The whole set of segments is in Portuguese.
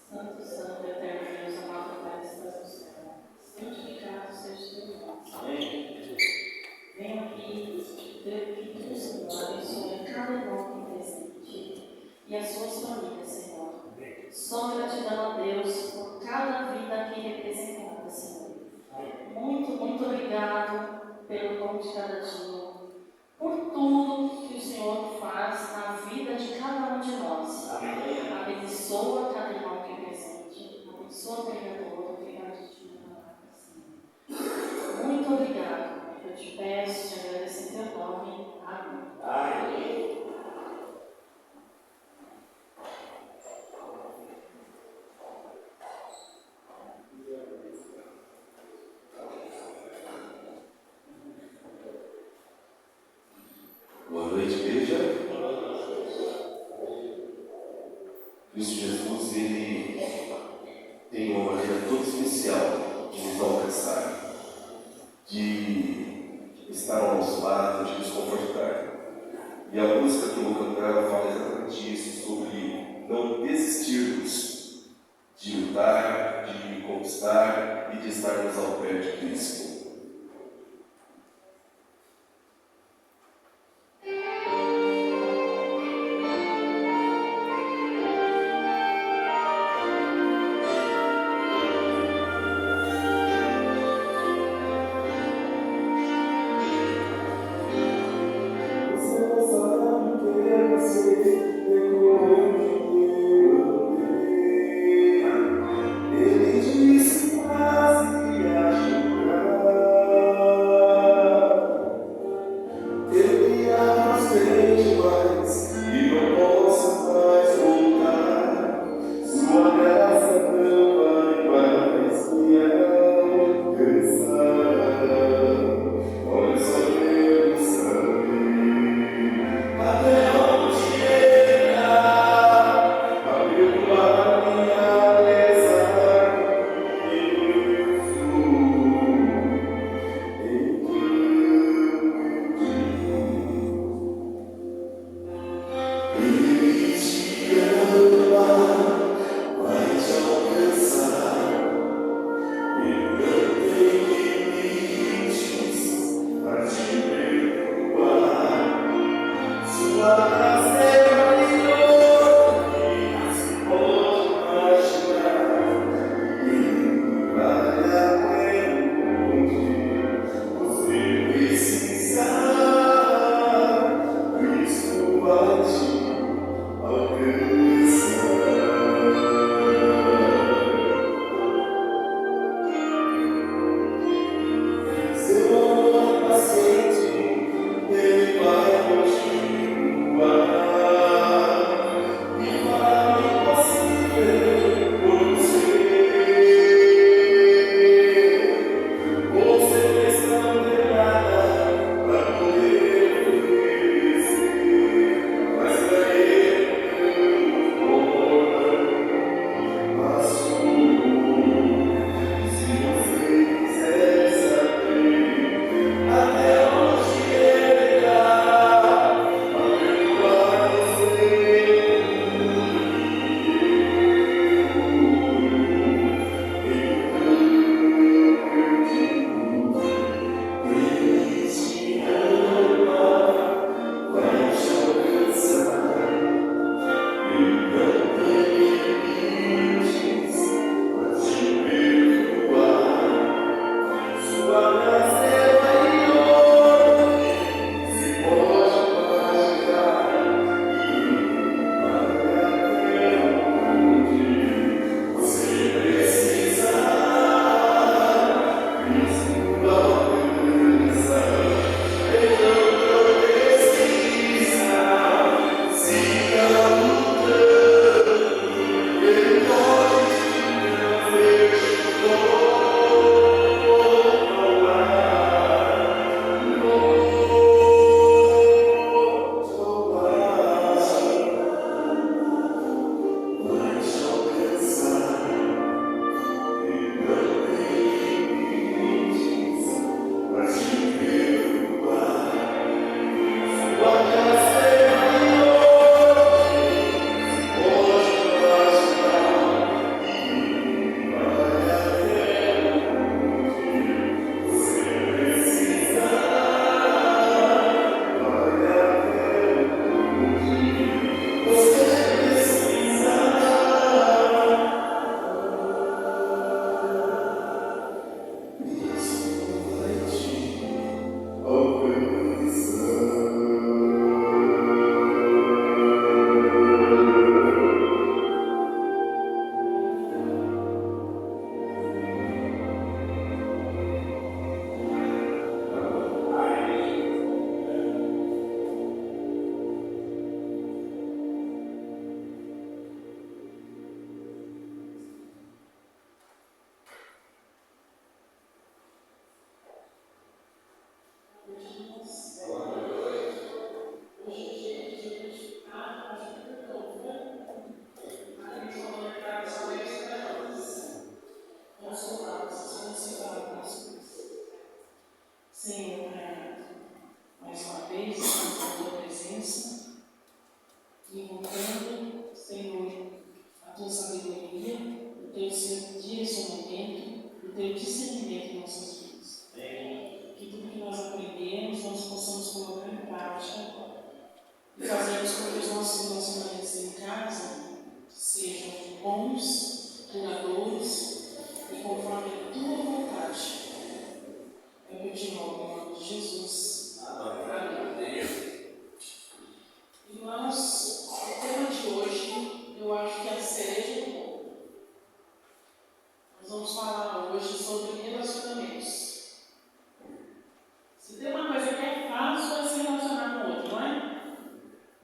Santo, Santo, eterno Deus, amado Pai, estás no céu. Santificado seja o teu nome. Amém. Venho aqui pedir que tu, Senhor, abençoe cada irmão aqui presente e as suas famílias, Senhor. Só gratidão a Deus por cada vida aqui representada, Senhor. Muito, muito obrigado pelo pão de cada dia, por tudo que o Senhor faz na vida de cada um de nós. Abençoa cada irmão aqui presente, abençoa o pregador, obrigado de ti, Senhor. Muito obrigado. Eu te peço, te agradeço em teu nome. Amém. Amém. Boa noite, igreja. Cristo Jesus, Ele tem uma maneira toda especial de nos alcançar, de estar ao nosso lado, de nos confortar. E a música que eu vou cantar fala exatamente isso, sobre não desistirmos de lutar, de conquistar e de estarmos ao pé de Cristo. Ele disse quase que ia chorar. tua sabedoria, o teu direcionamento, o teu discernimento em nossas vidas. Que tudo que nós aprendemos, nós possamos colocar em prática e fazermos com que os nossos relacionamentos em casa sejam bons, duradouros e conforme a tua vontade. É o que eu te rogo, em nome de Jesus. Amém. Irmãos, o tema de hoje, eu acho que é a cereja do bolo. Nós vamos falar hoje sobre relacionamentos. Se tem uma coisa que é fácil, é se relacionar com o outro, não é?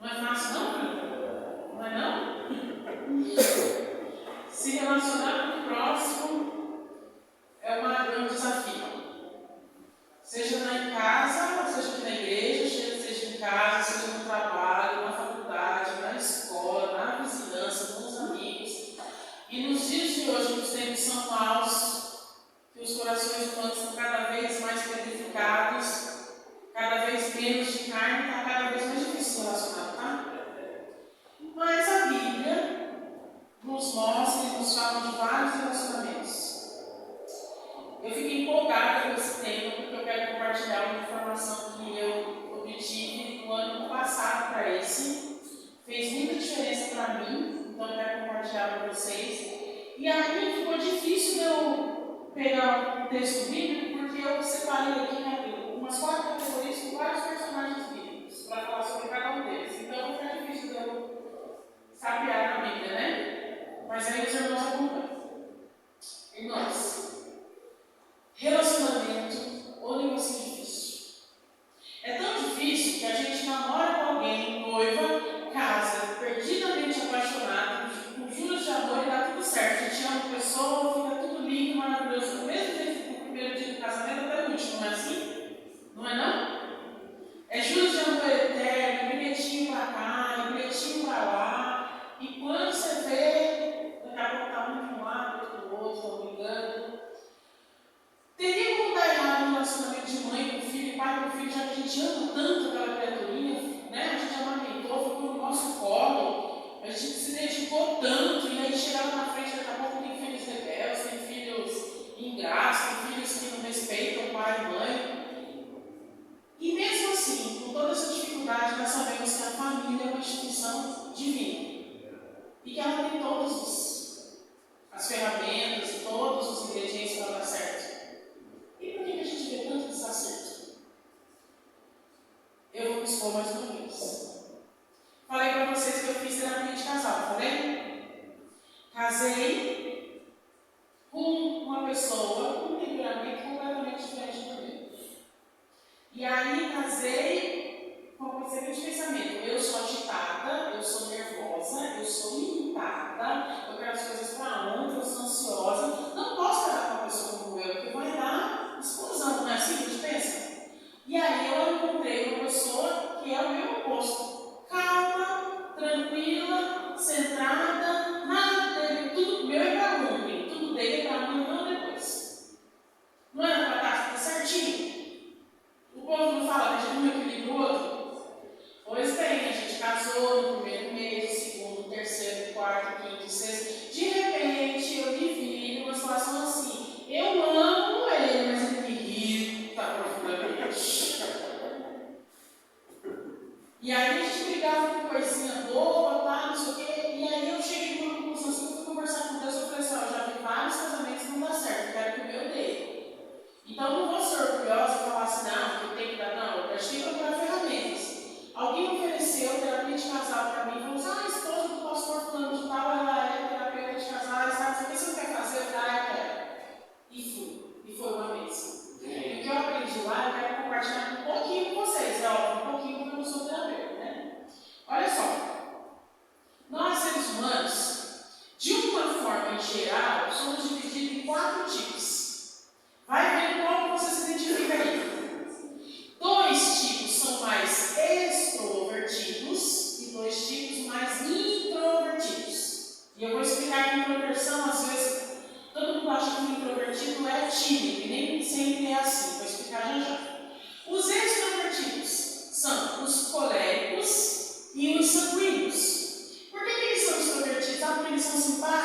Não é fácil, não? Não é, não? Se relacionar com o próximo é um desafio. Seja em casa, seja aqui na igreja, seja em casa, seja no trabalho, na faculdade, na escola, na vizinhança, com os amigos. E nos dias de hoje, nos tempos são maus, que os corações humanos estão cada vez mais petrificados, cada vez menos de carne, está cada vez mais difícil se relacionar, tá? Mas a Bíblia nos mostra e nos fala de vários relacionamentos. Eu fiquei empolgada com esse tema porque eu quero compartilhar uma informação que eu obtive no ano passado para esse. Fez muita diferença para mim, então eu quero compartilhar com vocês. E aí ficou difícil de eu pegar o texto bíblico porque eu separei aqui umas 4 categorias com vários personagens bíblicos para falar sobre cada um deles. Então fica difícil de eu sapear na Bíblia, né? Mas aí os irmãos acompanham. Irmãos, relacionamento ou negócio difícil. É tão difícil que a gente namora com alguém, noiva, casa, perdidamente apaixonado, com juros de amor e dá tudo certo. A gente ama a pessoa, fica tudo lindo, maravilhoso. Do mesmo jeito que no primeiro dia do casamento até o último, não é assim? Não é não? É juros de amor eterno, bilhetinho pra cá, bilhetinho pra lá. E quando você vê, daqui a pouco tá um de um lado, outro do outro, estão brigando. Teria como dar errado no relacionamento de mãe com filho, pai com filho, já que a gente ama tanto aquela criaturinha, né? A gente amamentou, ficou no nosso colo, a gente se dedicou tanto, e aí chegava na frente, daqui a pouco tem filhos rebeldes, tem filhos ingratos, tem filhos que não respeitam pai e mãe. E mesmo assim, com toda essa dificuldade, nós sabemos que a família é uma instituição divina. E que ela tem todas as ferramentas, todos os ingredientes para dar certo. E por que a gente vê tanto desacerto? Eu vou me expor mais uma vez. Falei para vocês que eu fiz terapia de casal, falei? Casei com uma pessoa com um temperamento completamente diferente do meu. E aí casei com o seguinte pensamento: eu sou agitada, eu sou nervosa, eu sou irritada, eu quero as coisas para ontem, eu sou ansiosa. Não posso casar com uma pessoa como eu, porque vai dar explosão, não é assim que a gente pensa? E aí eu encontrei uma pessoa que é o meu oposto. Calma, tranquila, centrada, nada dele, tudo meu é para ontem, tudo dele é para mim, não depois. Não era para estar tudo certinho? O povo não fala que a gente um equilibra o outro? Pois bem, a gente casou no primeiro mês, no segundo, no terceiro, no quarto, no quinto, no sexto. De repente, eu me vi numa situação assim. Eu amo ele, mas ele me irrita profundamente. E aí a gente brigava com coisinha boba, tá, não sei o quê. E aí eu cheguei numa conclusão assim, eu fui conversar com Deus, eu falei assim, ó, eu já vi vários casamentos que não dá certo, eu quero que o meu dê. Então não vou ser orgulhosa e falar assim, não, que eu tenho que dar, não, eu achei que procurar ferramentas. Alguém ofereceu terapia de casal para mim, falou assim, a esposa do pastor fulano de tal, ela é terapeuta de casal, sabe, o que você quer fazer? Eu falei, eu quero. E fui. E foi uma vez. E o que eu aprendi lá, eu quero compartilhar um pouquinho com vocês, é óbvio, um pouquinho porque eu não sou terapeuta, né? Olha só, nós seres humanos, de uma forma em geral, somos divididos em 4 tipos. Vai vendo qual você se identifica aí. 2 tipos são mais extrovertidos e 2 tipos mais introvertidos. E eu vou explicar que introversão, às vezes, todo mundo acha que o introvertido é tímido, e nem sempre é assim. Vou explicar já já. Os extrovertidos são os coléricos e os sanguíneos. Por que eles são extrovertidos? Porque eles são simpáticos.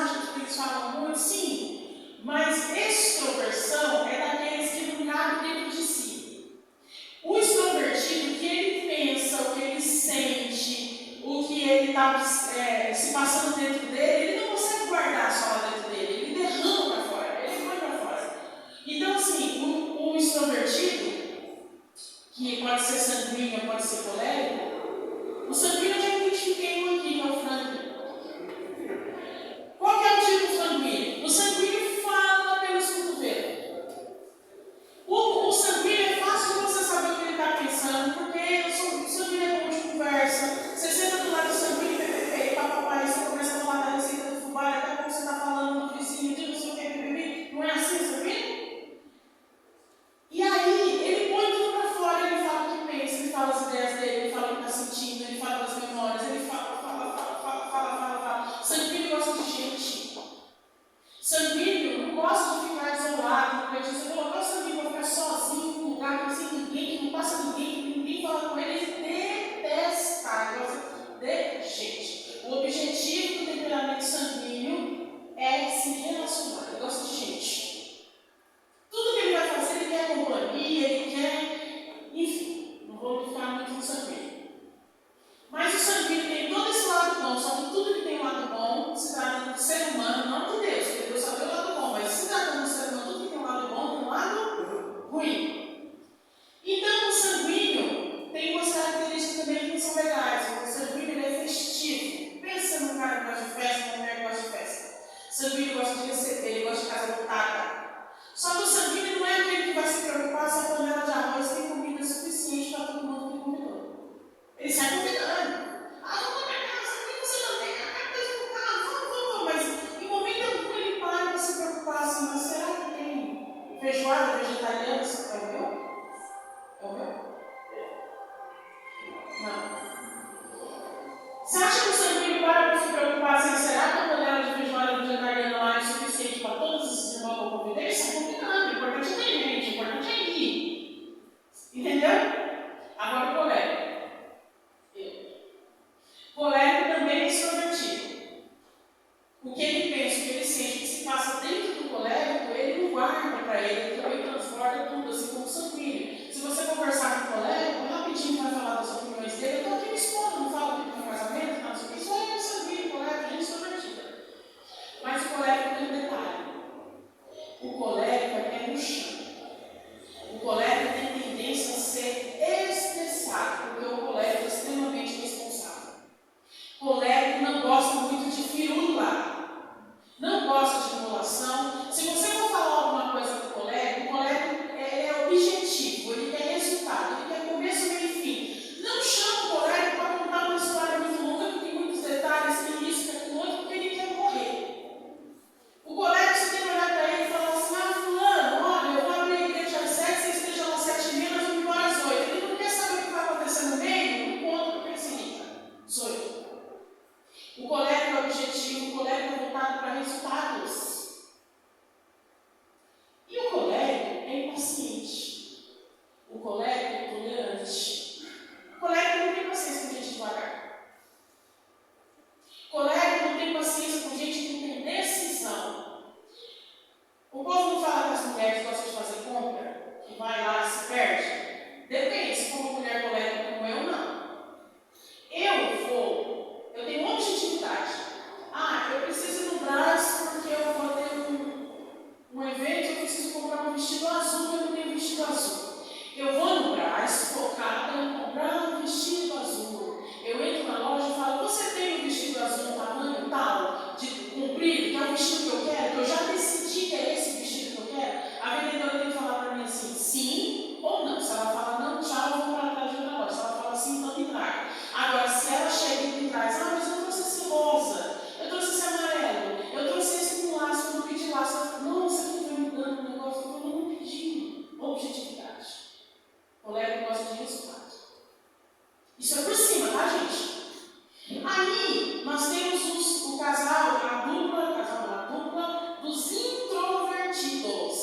Sanguíneo gosta de receber, ele gosta de casa lotada. Só que o sanguíneo não é aquele que vai se preocupar se a panela de arroz tem comida suficiente para todo mundo que convidou. Ele sai convidando. Vamos para casa, por que você não tem? Vamos. Mas em momento algum ele para para se preocupar assim, mas será que tem feijoada vegetariana? É o meu? É o meu? Não. Você acha que o sanguíneo para se preocupar assim, será que a panela de feijoada vegetariana lá é suficiente para todos os irmãos que eu convidei? Eles estão convidando, o importante é ter gente, o importante é ir. Entendeu? Agora o colérico. Colérico também é extrovertido. O que ele pensa, o que ele sente, o que se passa dentro do colérico, ele não guarda para ele, ele também transborda tudo, assim como o sanguíneo. Se você conversar com o colérico, rapidinho vai falar das opiniões dele, eu estou aqui me expondo, não falo aqui no casamento, não sei o que, isso aí é sanguíneo, colérico, gente extrovertida. Mas o colérico tem um detalhe. O colérico é pé no chão. O colérico tem tendência a ser estressado, porque o colérico é extremamente responsável. O colérico não gosta muito de firula. Não gosta de emulação. Se você for falar alguma coisa com o colérico é objetivo, ele quer resultado, ele quer começo, meio e fim. Não chama o colérico para contar uma história muito longa, que tem muitos detalhes, tem isso, tem aquilo outro, porque ele quer morrer. O colérico, você tem que olhar para ele e falar assim: fulano, olha, eu vou abrir a igreja às 7, você esteja às 7h30, nós vamos embora às 8. Ele não quer saber o que vai acontecer no meio, não conta porque ele se liga. Sou eu. O colérico é objetivo, o colérico é voltado para resultados. E o colérico é impaciente. O colérico é intolerante. O colérico não tem paciência com gente devagar. O colérico não tem paciência com gente que não tem decisão. O povo não fala que as mulheres gostam de fazer compra, que vai lá e se perde. Depende, se for uma mulher colérica como eu, não. Eu tenho uma objetividade. Eu preciso ir no Brás porque eu vou ter um evento, eu preciso comprar um vestido azul, eu não tenho vestido azul. Eu vou no Brás, focada em comprar um vestido azul. Eu entro na loja e falo: você tem um vestido azul, tamanho tal, de comprido, que é o vestido que eu quero, que eu já decidi que é esse vestido que eu quero? A vendedora tem que falar para mim assim, sim ou não. Se ela falar não, tchau, eu vou para trás de outra loja. Se ela falar sim, então me traga. Agora, se ela chega e me traz: mas eu trouxe esse rosa, eu trouxe esse amarelo, eu trouxe esse com laço, eu não pedi laço. Não, você não foi me dando um negócio, eu não pedi. Objetividade. O colérico gosta de resultado. Isso é por cima, tá, gente? Aí, nós temos o casal, a dupla dos introvertidos.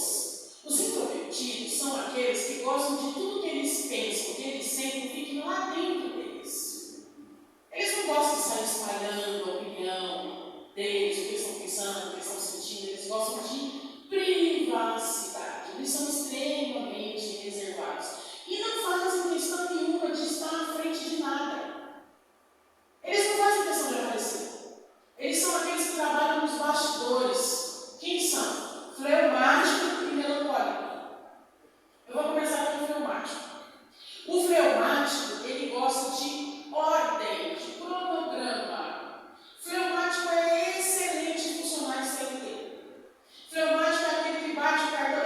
Os introvertidos são aqueles que gostam de tudo que eles pensam, que eles sentem, fiquem lá dentro deles. Eles não gostam de sair espalhando a opinião deles, o que eles estão pensando, o que eles estão sentindo. Eles gostam de privacidade. Eles são extremamente reservados. E não fazem questão nenhuma de estar à frente de nada. Eles não fazem questão de aparecer. Eles são aqueles que trabalham nos bastidores. Quem são? Fleumático e melancólico. Eu vou começar com o fleumático. O fleumático, ele gosta de ordem, de cronograma. Fleumático é excelente funcionário CLT. Fleumático é aquele que bate o cartão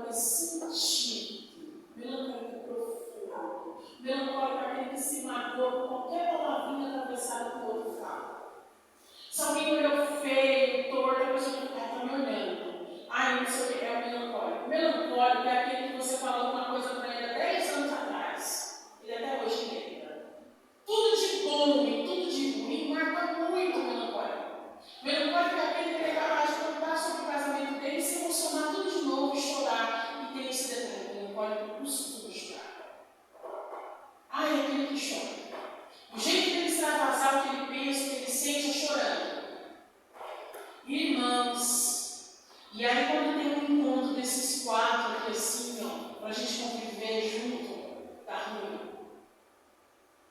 melancólico sentido, melancólico profundo, melancólico aquele que se magoou por qualquer palavrinha atravessada que o outro fala. Se alguém olhou feio, torto, a pessoa está me olhando. Ai, não sei o que é o melancólico. Melancólico é aquele que você falou alguma coisa para ele há 10 anos atrás. Ele até hoje lembra. Tudo de bom e tudo de ruim marca muito o melancólico. Melancólico é aquele que tem capaz de contar sobre o casamento dele, se emocionar tudo de novo, chorar e ter esse detalhe. Melancólico costuma chorar. Ai, é aquele que chora. O jeito dele extravasar o que ele pensa, o que ele sente é chorando. Irmãos, e aí quando tem um encontro desses quatro aqui assim, ó, para a gente conviver junto, tá ruim.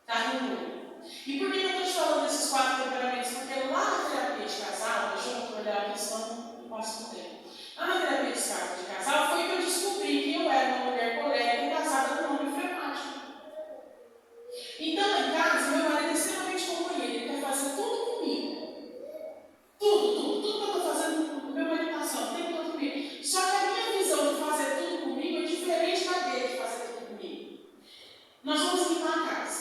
Tá ruim. E por que eu estou te falando desses quatro temperamentos? Porque lá na terapia de casal, deixa eu olhar aqui, senão não passo o tempo. Lá na terapia de casal foi que eu descobri que eu era uma mulher colérica casada com um homem flemático. Então, lá em casa, meu marido é extremamente companheiro, ele quer fazer tudo comigo. Tudo que eu estou fazendo, meu marido está assim, o tempo todo comigo. Só que a minha visão de fazer tudo comigo é diferente da dele de fazer tudo comigo. Nós vamos limpar a casa.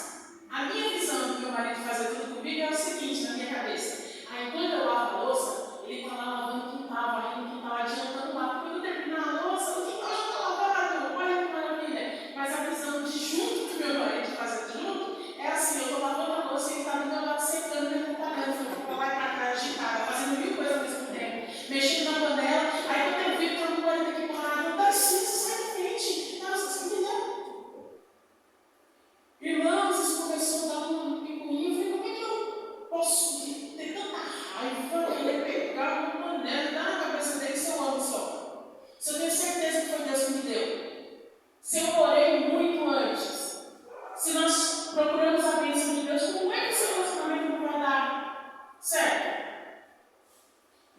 A minha visão do meu marido fazer tudo comigo é o seguinte, na minha cabeça. Aí, quando eu lavo a louça, ele está lá lavando o quintal, varrendo o quintal, adiantando lá. Quando eu terminar a louça, o quintal já está lavado. Olha que maravilha. Mas a visão de junto do meu marido fazer junto é assim, eu estou lavando a louça e ele está do meu lado secando, ele está trabalhando, eu vou para lá e para cá, agitada, fazendo mil coisas ao mesmo tempo, mexendo na panela. Aí quando eu vi que está meu marido aqui parado, eu dá sim, você sai da frente. Não, você entendeu? Irmãos, isso começou a dar um picuinho. Eu falei, como é que eu posso ter tanta raiva, querer pegar uma panela e dar na cabeça dele se eu amo só? Se eu tenho certeza que foi Deus que me deu. Se eu orei muito antes. Se nós procuramos a bênção de Deus, como é que o seu relacionamento não vai dar certo?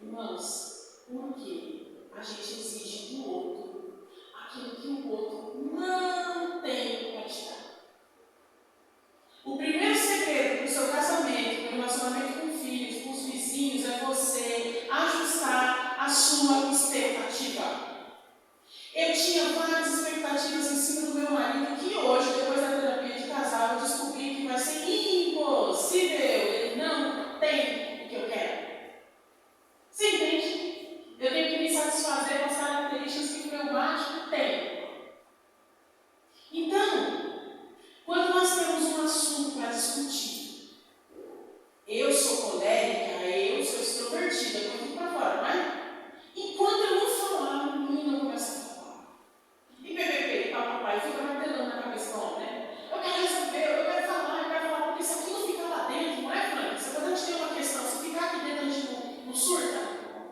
Irmãos, por que a gente exige do outro aquilo que o outro não tem para te dar? O primeiro segredo para o seu casamento, para o relacionamento com filhos, com os vizinhos, é você ajustar a sua expectativa. Eu tinha várias expectativas em cima do meu marido que hoje, depois da terapia de casal, eu descobri que vai ser impossível. Ele não tem o que eu quero. Você entende? Eu tenho que me satisfazer com as características que o pneumático tem. Então, quando nós temos um assunto para discutir, eu sou colérica, eu sou extrovertida, eu vou tudo para fora, não é? Enquanto eu não falar, o menino começa a falar. E PPP, papai, fica martelando na cabeça do homem, né? Eu quero resolver, eu quero falar, porque isso aqui não fica lá dentro, não é, Frank? Se quando a gente tem uma questão, se ficar aqui dentro, a gente não surta.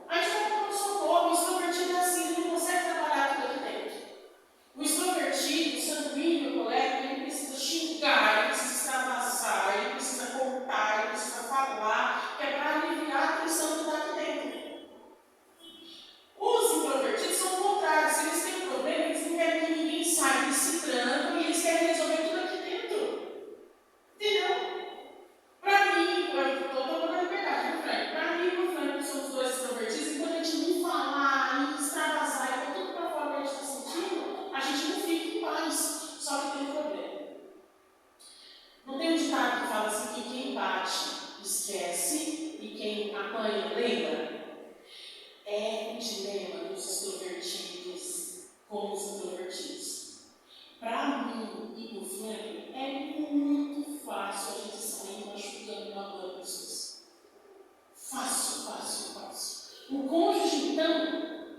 A gente vai para o socorro, o extrovertido é assim, ele não consegue trabalhar tudo aqui dentro. O extrovertido, o sanguíneo, o colérico, ele precisa xingar, ele precisa extravasar, ele precisa contar, ele precisa falar, que é para aliviar a tensão que está aqui dentro. Os introvertidos são o contrário. Se eles têm um problema, eles não querem que ninguém saiba, eles se trancam e eles querem resolver tudo aqui dentro. Entendeu? Para mim, eu estou tomando liberdade, viu, Frank? Para mim e o Frank, que somos dois extrovertidos, enquanto a gente não falar, e extravasar e tudo para fora que a gente está sentindo, a gente não fica em paz. Só que tem um problema. Não tem um ditado que fala assim que quem bate esquece e quem apanha lembra? É o dilema dos extrovertidos com os introvertidos. Para mim e para o Frank, é muito fácil a gente sair machucando uma boa pessoa. Fácil. O cônjuge, então,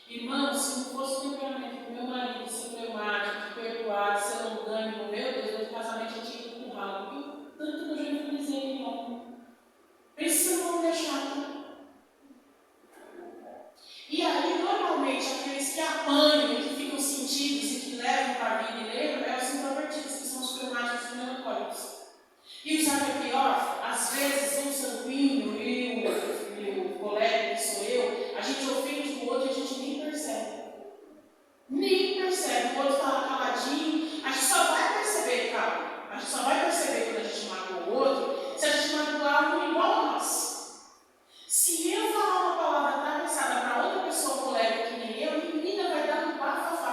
irmão, se não fosse o temperamento do meu marido, ser pneumático, perdoado, ser longânimo, meu Deus, meu casamento já tinha ido pro ralo, viu? Tanto que eu já me dizia que não. Pensa se eu não deixar. E aí, normalmente, aqueles que apanham e que ficam sentidos e que levam para a vida e lembram, é os introvertidos, que são os pneumáticos e melancólicos. E sabe o que é pior? Às vezes, o sanguíneo e o colérico, que sou eu, a gente ofende o outro e a gente nem percebe. O outro está lá caladinho, a gente só vai perceber, calma. A gente só vai perceber quando a gente magoa o outro, se a gente magoar um igual a nós. Se eu falar uma palavra atravessada para outra pessoa colérica que nem eu, a menina vai dar um bafafá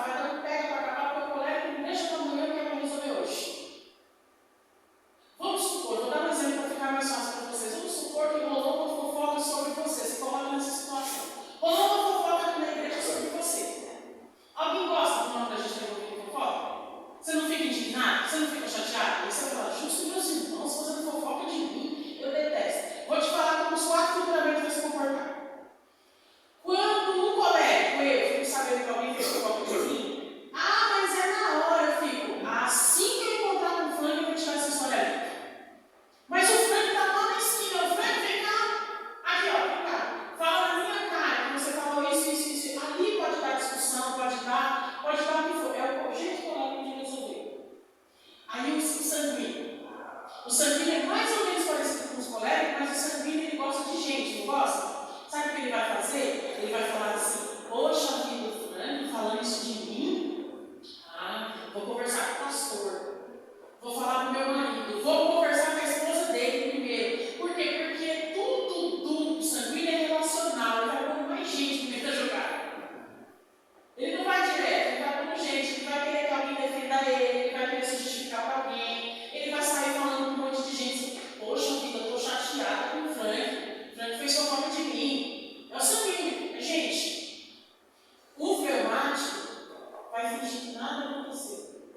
vai fingir que nada aconteceu.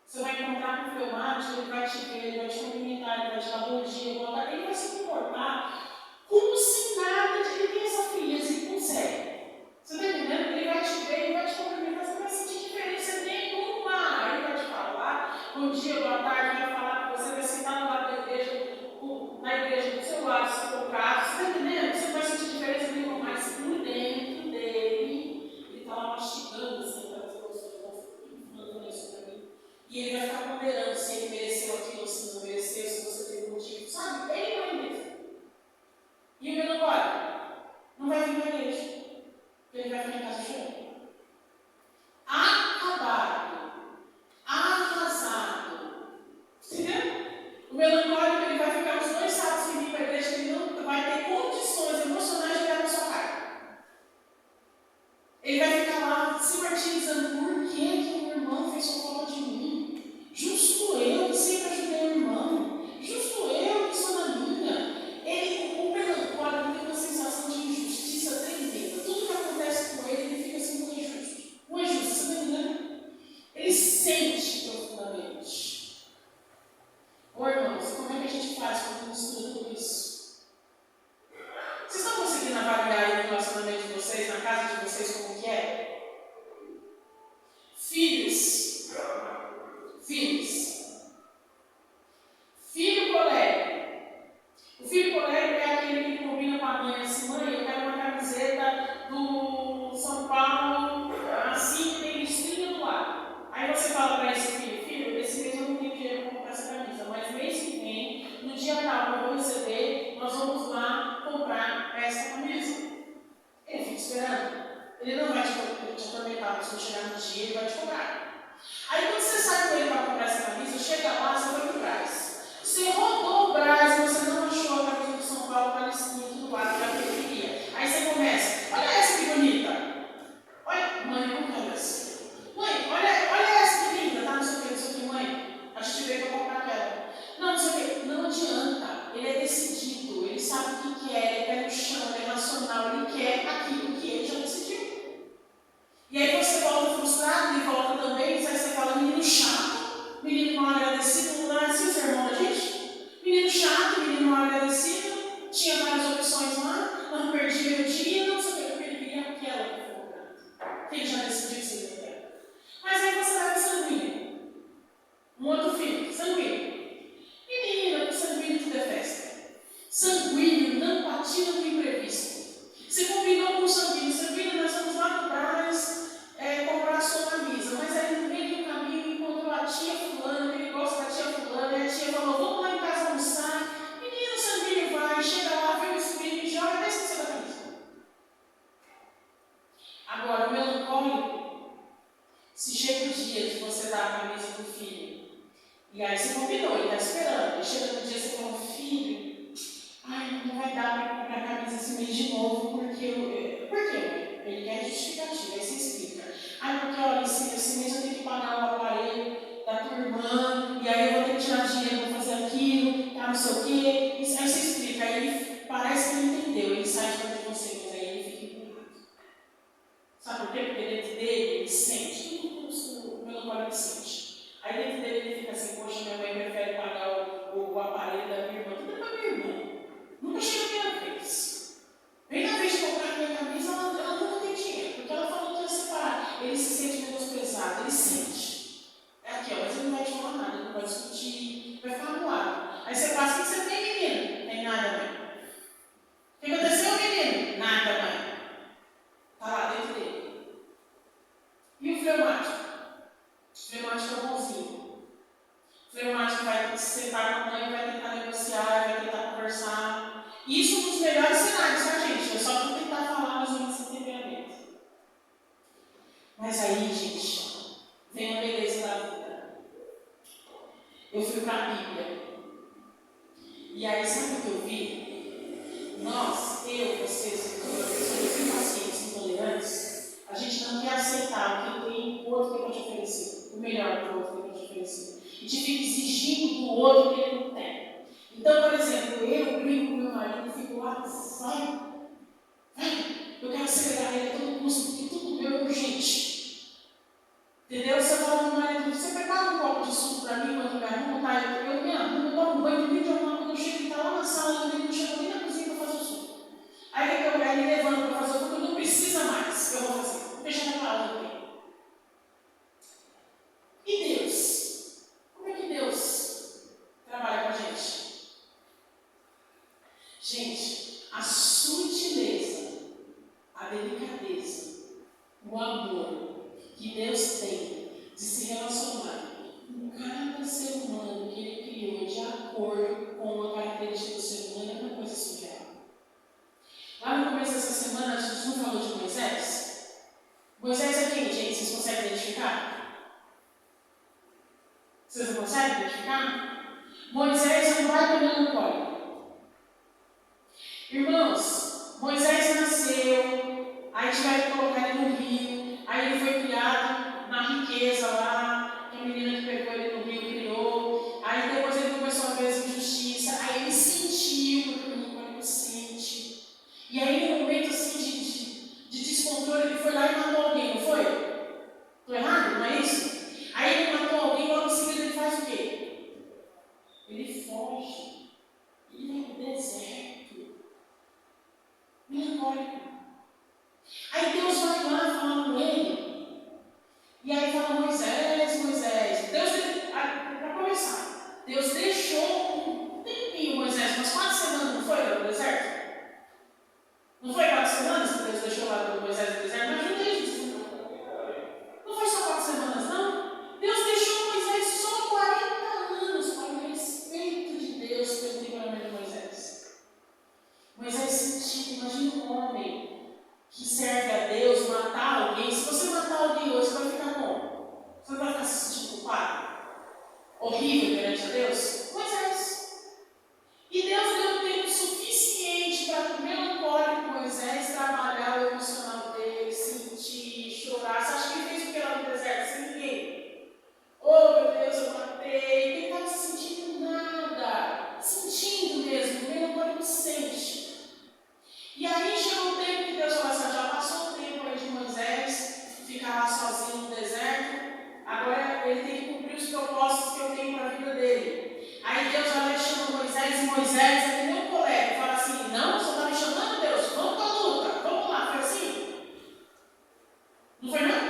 Você vai encontrar com o fleumático, ele vai te ver, ele vai te cumprimentar, ele vai te dar bom dia, boa tarde, ele vai se comportar como se nada de ele tem essa frieza, ele consegue. Você está entendendo? Ele vai te ver, ele vai te cumprimentar, você não vai sentir diferença nenhuma. Ele vai te falar, bom dia, boa tarde, vai falar com você, vai sentar no lado da igreja, na igreja do seu lado, se for caso. Você está entendendo? Você não vai sentir diferença nenhuma, mas por dentro dele, ele está lá mastigando assim, aquelas coisas, falando isso para mim. E ele vai ficar ponderando se ele mereceu aquilo ou se não mereceu, se você teve motivo, sabe? Ele vai mesmo. E o meu não vai vir para a igreja. Ele vai ficar em casa chorando. Acabado. Arrasado. Entendeu? O melancólico ele vai ficar uns 2 sábados sem vir para a igreja, ele não vai ter condições emocionais de olhar para sua cara. Ele vai ficar lá se martirizando. Por que o meu irmão fez fofoca de mim? Justo eu que sempre ajudei o irmão. Justo eu que sou na minha. O melancólico tem uma sensação de injustiça tremenda. Tudo que acontece com ele, ele fica assim muito injusto. Não é justo, você está entendendo? Ele sente profundamente. Ô irmãos, como é que a gente faz quando mistura tudo isso? Vocês estão conseguindo avaliar aí o relacionamento de vocês, na casa de vocês, como que é? Filhos. Filho colérico. O filho colérico é aquele que combina com a mãe assim, mãe, eu quero uma camiseta do São Paulo, assim, que tem listrinha do lado. Aí você fala para esse filho, esse mês eu não tenho dinheiro para comprar essa camisa, mas mês que vem, no dia tal que eu vou receber, nós vamos lá comprar essa camisa. Ele fica esperando. Ele não vai te atormentar, mas quando chegar no dia, ele vai te cobrar. Aí quando você sai com ele para comprar essa camisa, chega lá, você vai pro Brás. Você rodou o Brás, você não achou a camisa do São Paulo para listinha aqui do lado que eu queria. Aí você começa, olha essa que bonita. Olha, mãe, não quero essa. Mãe, olha essa que linda, tá? Não sei o que, mãe. A gente veio para comprar aquela. Não sei o que, não adianta. Ele é decidido, ele sabe o que quer, ele é no chão, ele é racional, ele quer aquilo que ele já decidiu. E aí você volta frustrado, ele volta também, aí você fala, menino chato, menino mal agradecido, não é assim o sermão da gente? Menino chato, menino mal agradecido, tinha várias opções lá, não perdi meu dia, não sei o que, porque ele queria aquela que foi comprada, que ele já decidiu que seria aquela. Mas aí você vai para sanguíneo, um outro filho, sanguíneo. Menina, o sanguíneo tudo é festa. Sanguíneo não patina no imprevisto. Você combinou com o sanguíneo, nós vamos lá no Brás comprar a sua camisa, mas aí no meio do caminho encontrou a tia fulana, ele gosta da tia fulana, e a tia falou, vamos lá em casa almoçar. Menino, sanguíneo vai, chega lá, vê o espírito e joga até esquecer da camisa. Agora, o melancólico, se chega o dia de você dar a camisa para o filho, e aí você combinou, ele está esperando, e chega no dia e você fala, filho, ai, não vai dar para comprar a camisa esse mês de novo, porque por quê? Ele quer justificativa, aí você explica. Ai, porque olha, esse mês eu tenho que pagar o aparelho da tua irmã, e aí eu vou ter que tirar dinheiro para fazer aquilo, tá, não sei o quê. Aí você explica, aí ele parece que não entendeu, ele sai de perto de você, mas aí ele fica empurrado. Sabe por quê? Porque dentro dele ele sente, tudo o melancólico sente. Aí dentro dele ele fica assim, poxa, minha mãe prefere pagar o aparelho da minha irmã, tudo é para minha irmã. Nunca chega a minha vez. Vem na vez de comprar a minha camisa, ela nunca tem dinheiro, porque ela falou que ia separar. Ele se sente menosprezado, ele sente. É aqui, ó, mas ele não vai te falar nada, ele não vai discutir, vai ficar no lado. Aí você passa, o que você tem, menino? Não tem nada, mãe. O que aconteceu, menino? Nada, mãe. Está lá dentro dele. E o fleumático? O fleumático é bonzinho. O fleumático vai se sentar com a mãe, vai tentar negociar, vai tentar conversar. Isso nos melhores cenários, tá, gente? É só para tentar falar mais ou menos esse temperamento. Mas aí, gente, vem a beleza da vida. Eu fui para a Bíblia. E aí, sabe o que eu vi? Nós, vocês, pessoas impacientes, intolerantes, a gente não quer aceitar o que o outro tem para te oferecer, o melhor que o outro tem para te oferecer. E te fica exigindo do outro o que ele não tem. Então, por exemplo, eu brigo com meu marido e fico lá, vai, eu quero acelerar ele a todo custo, porque tudo meu é urgente. que Deus tem de se relacionar com cada ser humano que Ele criou de acordo com a característica do ser humano é uma coisa surreal. Lá no começo dessa semana, a gente não falou de Moisés? Moisés é quem, gente? Vocês conseguem identificar? Vocês não conseguem identificar? Moisés é um baita melancólico. Irmãos, Moisés nasceu, aí tiveram que colocar ele no rio, aí ele foi criado na riqueza lá, que a menina que pegou ele no rio criou, aí depois ele começou a ver as injustiças, aí ele sentiu, porque o melancólico sente, e aí no momento assim de descontrole ele foi lá e matou alguém, não foi? Estou errado? Não é isso? Aí ele matou alguém, logo em seguida ele faz o quê? Ele foge, ele vai para o deserto. Melancólico. Aí Deus vai lá falar com ele. E aí fala, Moisés. Para começar, Deus deixou um tempinho Moisés, umas 4 semanas, não foi lá no deserto? Não foi 4 semanas que Deus deixou lá Moisés no deserto? Mas não tem isso. Não foi só 4 semanas, não. Deus deixou Moisés só 40 anos para o respeito de Deus pelo temperamento de Moisés. Moisés sentiu, imagina um homem que serve a Deus, matar alguém. Se você matar alguém hoje, você vai ficar como? Você não vai ficar se sentindo culpado? Horrível perante a Deus? Moisés. E Deus deu tempo suficiente para que o melancólico Moisés trabalhar o emocional dele, sentir, chorar. Você acha que ele fez o que lá no deserto? Sem ninguém? Oh, meu Deus, eu matei. Ele estava se sentindo nada. Sentindo mesmo. O melancólico sente. E aí chegou o tempo que Deus falou assim, já passou o tempo aí de Moisés ficar lá sozinho no deserto, agora ele tem que cumprir os propósitos que eu tenho para a vida dele. Aí Deus vai lá e chama Moisés, e Moisés é que nem um colega, fala assim, não, você está me chamando, Deus, vamos para a luta, vamos lá, foi assim? Não foi não?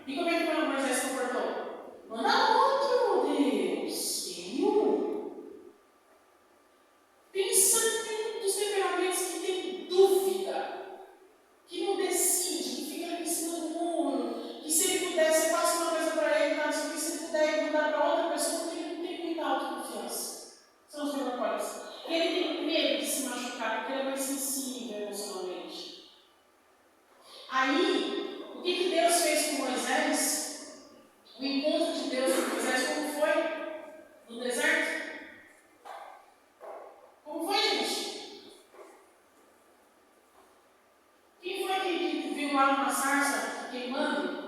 E como é que Moisés se comportou? Manda outro, Deus, pensa dos temperamentos que tem dúvida, que não decide, que fica ali em cima do muro, que se ele puder, você passa uma coisa para ele, mas se ele puder mudar para outra pessoa, porque ele não tem muita autoconfiança. São os melancólicos. E ele tem medo de se machucar, porque ele é mais sensível emocionalmente. Aí, o que Deus fez com Moisés? O encontro de Deus com Moisés, como foi? No deserto? Como foi, gente? Quem foi que viu lá uma sarça queimando?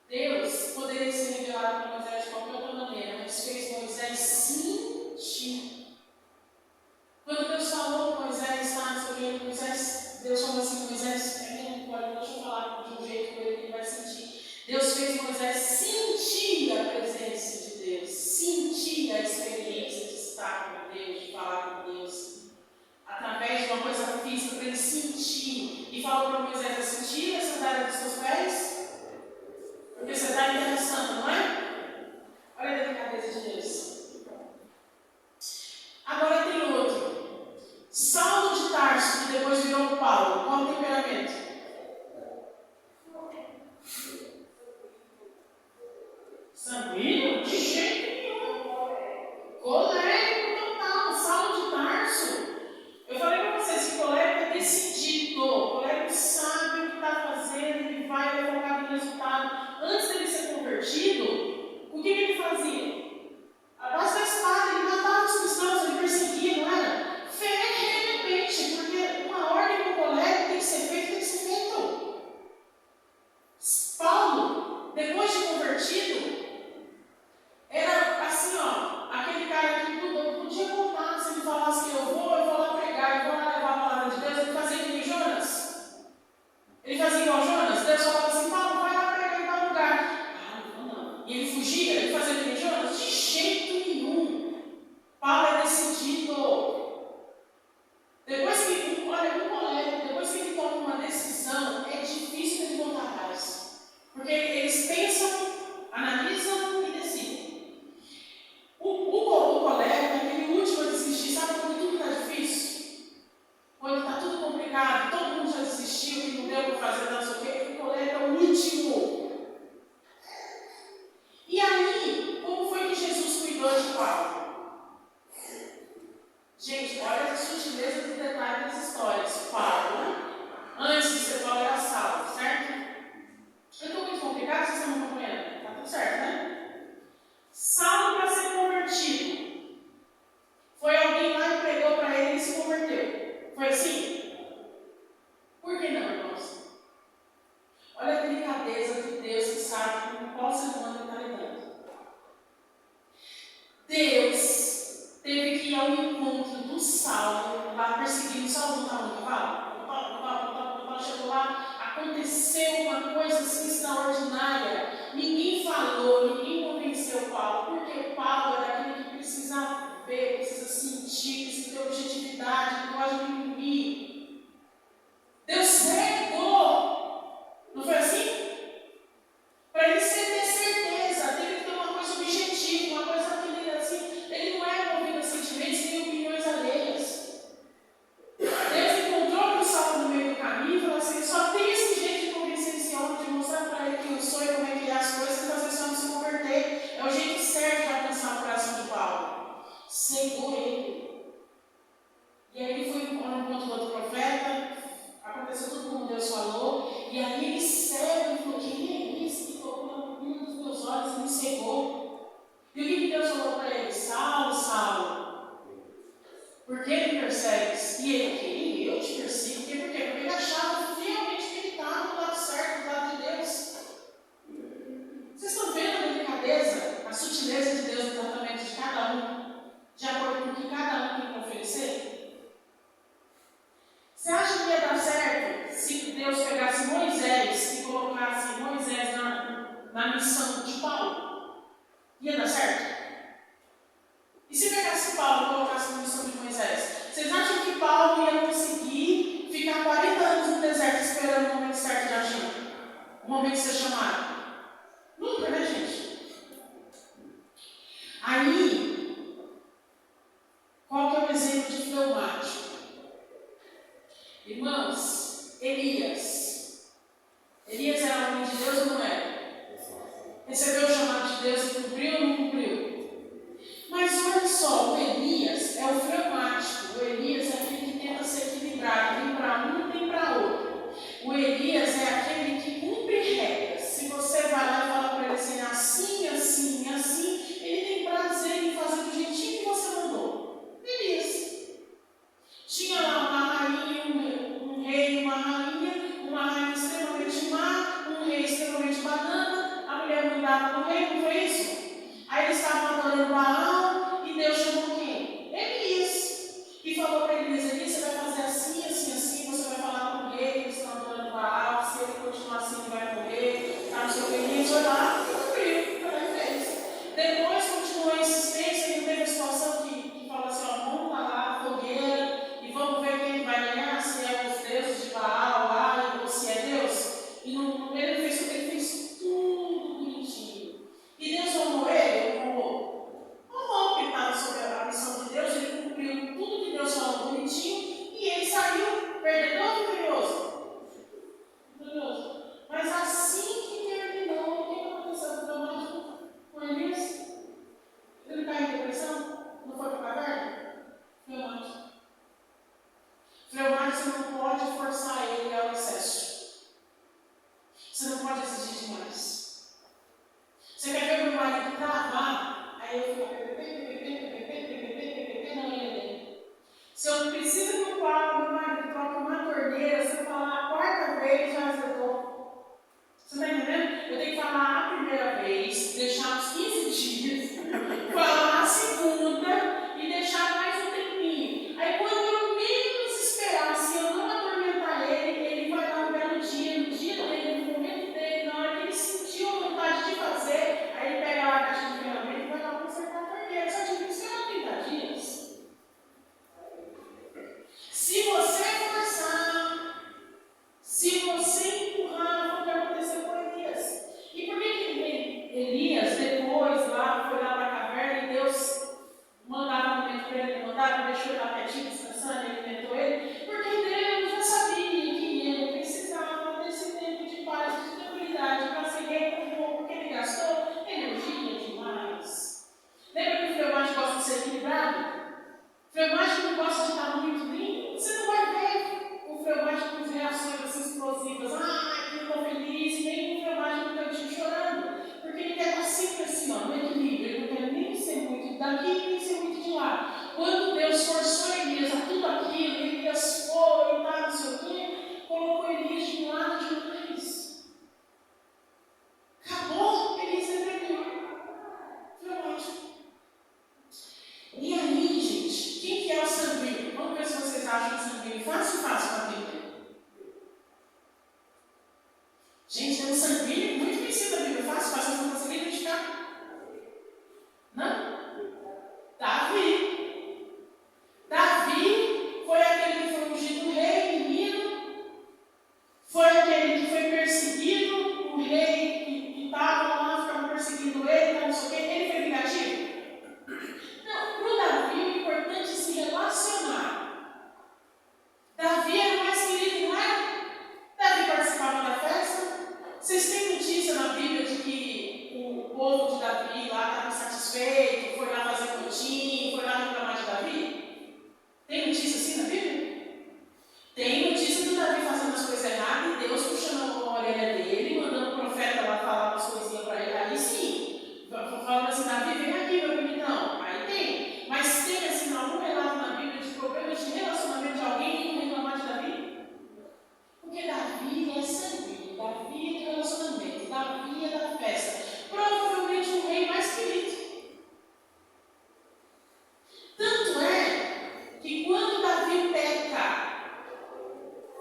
Deus poderia ser revelado para Moisés de qualquer outra maneira, mas fez Moisés sentir. Quando Deus falou com Moisés, Deus falou assim, Moisés, deixa eu falar de um jeito que ele vai sentir. Deus fez Moisés sentir a presença de Deus, sentir a experiência de estar com Deus, de falar com Deus, através de uma coisa física, para ele sentir. E falou para Moisés, a sentir a sandália dos seus pés? Porque você está em terra santa, não é? Olha a delicadeza de Deus. Agora tem outro. Saulo de Tarso, que depois virou Paulo. Qual o temperamento? Sanguíneo? De jeito nenhum. Colérico total. Saulo de Tarso. Eu falei para vocês que colérico é decidido. Colérico sabe o que está fazendo, ele vai focar no resultado. Antes dele ser convertido, o que ele fazia? A base da espada, ele matava os cristãos, ele perseguia, não era? Ferrenhamente, porque uma ordem com o colérico tem que ser feita, tem que ser feito. Paulo, depois de convertido, era assim, ó, aquele cara que podia contar, se ele falasse que eu vou lá pregar, eu vou lá levar a palavra de Deus, ele fazia que nem Jonas. Ele fazia igual Jonas, Deus falava assim, Paulo, vai lá pregar em tal lugar. Não. E ele fugia, ele fazia que nem Jonas? De jeito nenhum. Paulo é decidido. Depois que ele toma uma decisão, é difícil ele voltar atrás. Porque eles pensam, analisam e decidem. O colega é aquele último a desistir. Sabe quando tudo está difícil? Quando está tudo complicado, todo mundo já desistiu, que não deu para fazer, não sei o quê. O colega é o último assim extraordinária. Ninguém falou, ninguém convenceu Paulo, porque Paulo era aquele que precisa ver, precisa sentir, precisa ter objetividade, não pode mimimi. Deus cegou. Não foi assim? Para ele ter certeza, teve que ter uma coisa objetiva, uma coisa que ele, assim, ele não é movido a sentimentos nem opiniões alheias. Deus encontrou o Saulo no meio do caminho e falou assim: só tem esse jeito de convencer esse homem, de mostrar para ele quem eu sou e como é que é as coisas, e fazer esse homem se converter. É o jeito certo de alcançar o coração de Paulo. Cegou ele. E aí ele foi ao encontro do outro profeta, aconteceu tudo como Deus falou, e aí ele cego e falou: quem é esse que tocou na menina dos meus olhos e me cegou? E o que Deus falou para ele? Saulo, Saulo, por que me persegues? E ele: quem? Eu te persigo? Por quê? Porque ele achava fielmente que ele estava do lado certo, do lado de Deus. Vocês estão vendo a delicadeza, a sutileza de Deus no tratamento de cada um, de acordo com o que cada um tem para oferecer? Você acha que ia dar certo se Deus pegasse Moisés e colocasse Moisés na missão de Paulo? Ia dar certo? E se pegasse Paulo e colocasse na missão de Moisés? Vocês acham que Paulo ia conseguir ficar 40 anos no deserto esperando o momento certo de agir? O momento de ser chamado? Nunca, né, gente? Aí, qual que é o exemplo de fleumático? Irmãos, Elias era homem de Deus ou não era? Recebeu o chamado de Deus e cumpriu ou não cumpriu? Mas olha só, o Elias é o fleumático. O Elias é aquele que tenta ser equilibrado, nem para um nem para outro. O Elias é aquele que cumpre regras. Se você vai lá e fala para ele assim, assim, assim, assim, ele tem prazer em fazer do jeitinho que você mandou. Elias. Tinha lá uma rainha, um rei, uma rainha extremamente má, um rei extremamente banana, a mulher mandava no rei, não foi isso? Aí eles estavam adorando Baal e Deus chamou quem? Elias. E falou para Elias: você vai fazer assim, assim, assim, você vai falar com o rei, eles estão adorando Baal, se ele continuar assim ele vai morrer, tá, não sei o que. Elias foi lá e cumpriu, foi lá e fez. Depois continuou a insistência, ele teve a situação que falou assim: vamos lá, fogueira, e vamos ver quem vai ganhar, se é os deuses de Baal lá, ou se é Deus. E ele fez tudo bonitinho. E Deus honrou ele? Honrou, porque ele estava sob a missão de Deus, ele cumpriu tudo que Deus falou bonitinho, e ele saiu perdedor ou vitorioso? Vitorioso. Mas assim que terminou, o que aconteceu com Elias? Ele caiu em depressão? Não foi para a caverna? Fleumático. Fleumático, você não pode forçar ele ao excesso. Você não pode exigir demais. Você quer ver o meu marido travar? Aí eu fico na orelha dele. Se eu não preciso que o meu marido troque uma torneira, se eu falar a quarta vez, já acertou. Você está entendendo? Eu tenho que falar a primeira vez, deixar uns 15 dias, falar a segunda e deixar mais um tempinho. Aí quando eu menos esperar, se eu não atormentar ele, ele vai dar um belo dia, no dia dele, no momento dele, na hora que ele sentiu a vontade de fazer, aí ele pega lá a caixa de ferramenta e vai lá consertar a torneira. Só que isso é 30 dias. Se você forçar, um sanguíneo muito conhecido na Bíblia. Fácil, vocês não conseguem identificar? Não? Davi. Davi foi aquele que foi ungido rei, menino. Foi aquele que foi perseguido, o rei que estava lá, ficava perseguindo ele, não sei o quê. Ele foi vingativo? Não, para o Davi o importante é se relacionar. Davi era o mais querido, não era? Davi participava da festa. Vocês têm notícia na Bíblia de que o povo de Davi lá estava insatisfeito, foi lá fazer motim, foi lá reclamar de Davi? Tem notícia assim na Bíblia? Tem notícia do Davi fazendo as coisas erradas e Deus puxando a orelha dele, mandando o profeta lá falar umas coisinhas para ele. Aí sim, falando assim, Davi, vem aqui, meu bonitão. Aí tem. Mas tem assim algum relato na Bíblia de problemas de relacionamento de alguém que não reclamar de Davi? Porque Davi é sanguíneo, Davi é de relacionamento, Davi é da festa. Provavelmente o rei mais querido. Tanto é que quando Davi peca,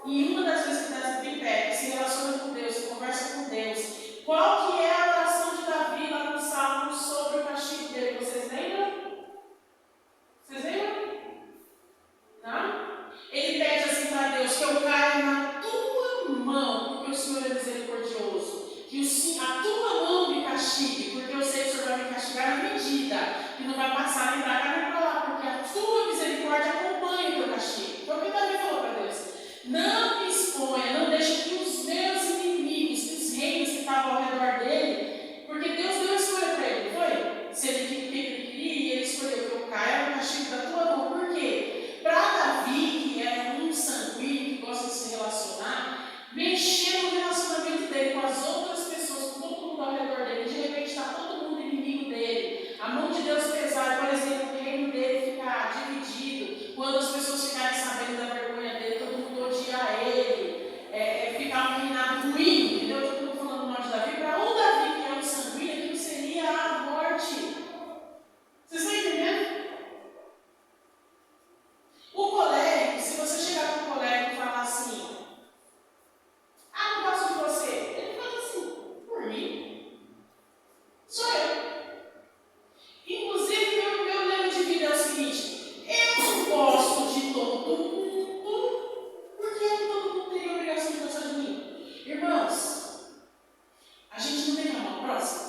e uma das vezes que Davi peca, se relaciona com Deus, se conversa com Deus, qual que é a oração de Davi lá no Salmo sobre o castigo dele? Vocês lembram? Vocês lembram? Não? Ele pede assim para Deus que eu caia na tua mão, porque o Senhor é misericordioso. Que a tua mão me castigue, porque eu sei que o Senhor vai me castigar na medida, que não vai passar nem para cá nem para lá, porque a tua misericórdia acompanha o teu castigo. Então o que Davi falou para Deus? Não me exponha, não deixe que os meus inimigos, que os reinos que estavam ao redor dele, porque Deus deu a escolha para ele, não foi? Se ele queria o que ele queria, e ele escolheu que eu caia no castigo da tua mão. Por quê? Para Davi, que é um sanguíneo, que gosta de se relacionar, mexer no relacionamento dele com as outras pessoas, com todo mundo ao redor dele, de repente está todo mundo inimigo dele, a mão de Deus pesar, por exemplo, o reino dele ficar dividido, quando as pessoas ficarem sabendo da vergonha dele, todo mundo odiar ele, ficar um reinado ruim, entendeu? Todo mundo falando mal de Davi. Para o Davi, que é um sanguíneo, aquilo seria a morte. Vocês estão entendendo? O colérico, se você chegar para o colérico e falar assim, não gosto de você, ele fala assim, por mim? Sou eu. Inclusive, meu lema de vida é o seguinte, eu não gosto de todo mundo, porque todo mundo tem a obrigação de gostar de mim. Irmãos, a gente não tem que amar o próximo?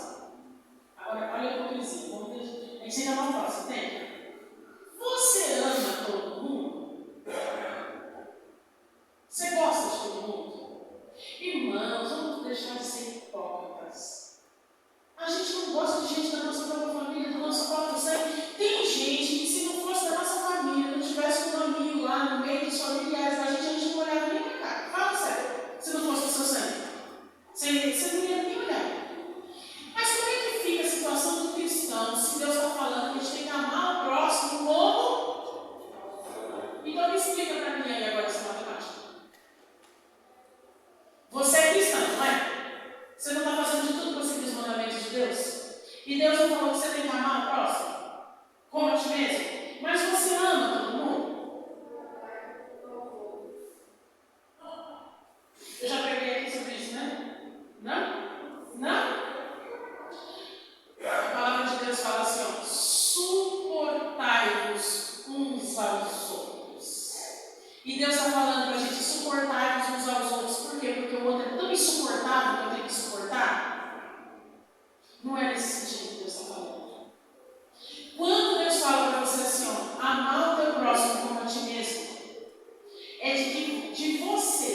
Agora, olha a hipocrisia, a gente tem que amar o próximo, tem? Você ama todo mundo? Você gosta de todo mundo? Irmãos, vamos deixar de ser hipócritas. A gente não gosta de gente da nossa própria família, do nosso próprio sangue. Tem gente que, se não fosse da nossa família, não tivesse um amigo lá no meio dos familiares da gente, a gente não olhava nem pra cara. Fala sério, se não fosse do seu sangue. Você não ia nem olhar. Mas como é que fica a situação do cristão, se Deus está falando que a gente tem que amar o próximo como? Então me explica para mim aí agora essa matemática. Você é cristão, não é? Você não está fazendo de tudo para seguir os mandamentos de Deus? E Deus não falou que você tem que amar o próximo? Como a ti mesmo? Mas você ama todo mundo? Eu já preguei aqui sobre isso, né? Não? Não? A palavra de Deus fala assim, ó, suportai-vos uns aos outros. E Deus está falando para a gente suportar uns aos outros. Por quê? Porque o outro é tão insuportável que eu tenho que suportar? Não é nesse sentido que Deus está falando. Quando Deus fala para você assim, ó, amar o teu próximo como a ti mesmo, é de que de você,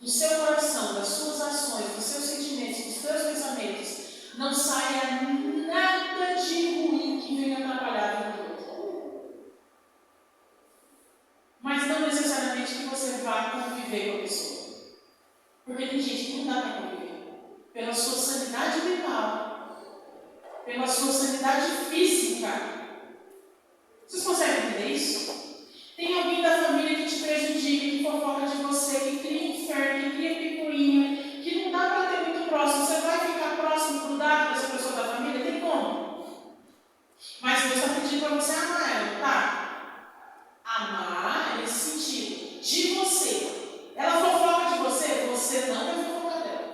do seu coração, das suas ações, dos seus sentimentos, dos seus pensamentos, não saia nada de ruim que venha atrapalhar a vida do outro. Mas não necessariamente que você vá conviver com a pessoa. Porque tem gente que não dá para conviver. Pela sua sanidade mental, pela sua sanidade física. Vocês conseguem entender isso? Tem alguém da família que te prejudica, que fofoca de você, que cria inferno, que cria picuinha, que não dá para ter muito próximo. Você vai ficar próximo, grudado dessa pessoa da família? Tem como? Mas Deus está pedindo para você amar ela, não tá? Amar é nesse sentido. De você. Ela fofoca de você, você não vai fofocar dela.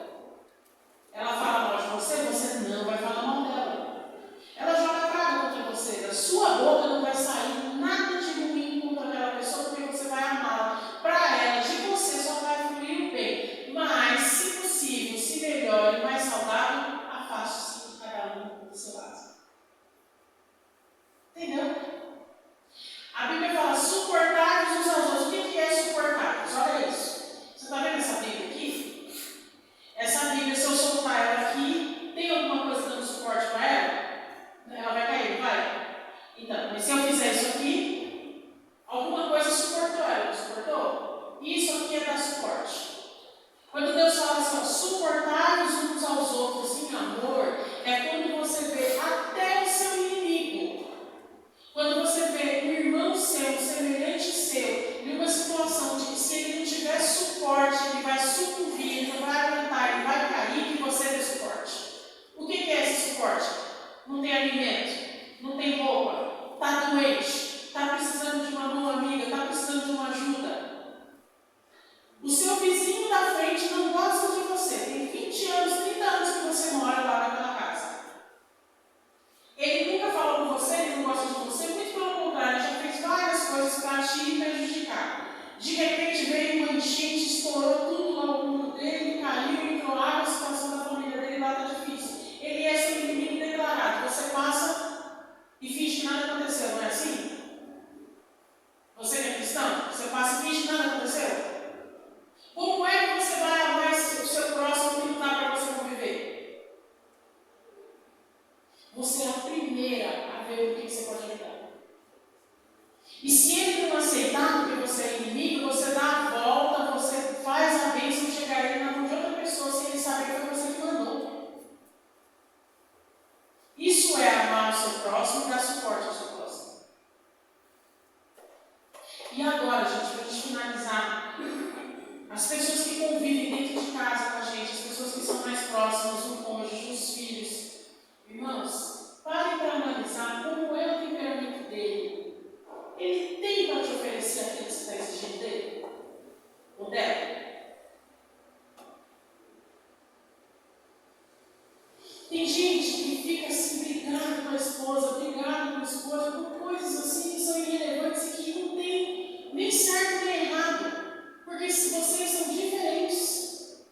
Tem gente que fica assim, brigando com a esposa, brigando com a esposa, por coisas assim que são irrelevantes e que não tem nem certo nem errado. Porque se vocês são diferentes.